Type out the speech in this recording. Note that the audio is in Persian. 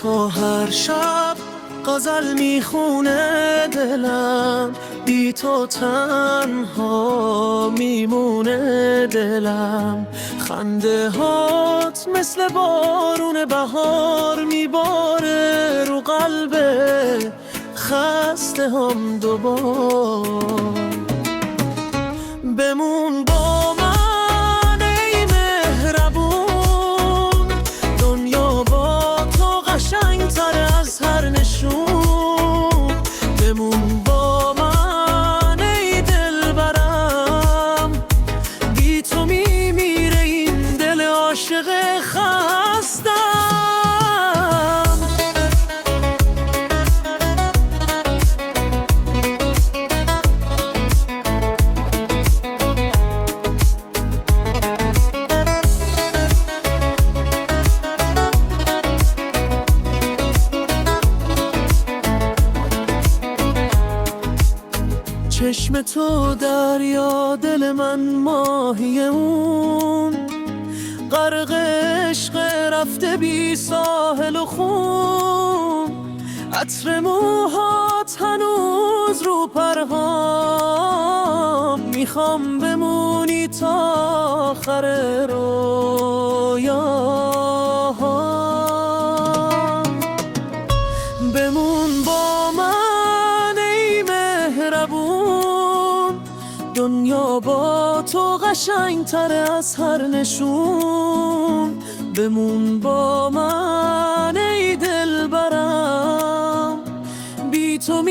تو هر شب غزل میخونه دلم، بی تو تنها میمونه دلم. خنده هات مثل بارون بهار میباره رو قلب خسته هم دوبار. بمون با من ای مهربون، دنیا با تو قشنگ‌تر از هر نشون. بمون با من ای دلبرم، بی تو میمیره این دل عاشق خستم. چشم تو دریا، دل من ماهی اون، غرق عشق رفته بی ساحل و خون. عطر موهات هنوز رو پرهام، میخوام بمونی تا آخر رویاهام. بمون با من ای مهربون، دنیا با تو قشنگ‌تر از هر نشون. بمون با من ای دلبرم، بی تو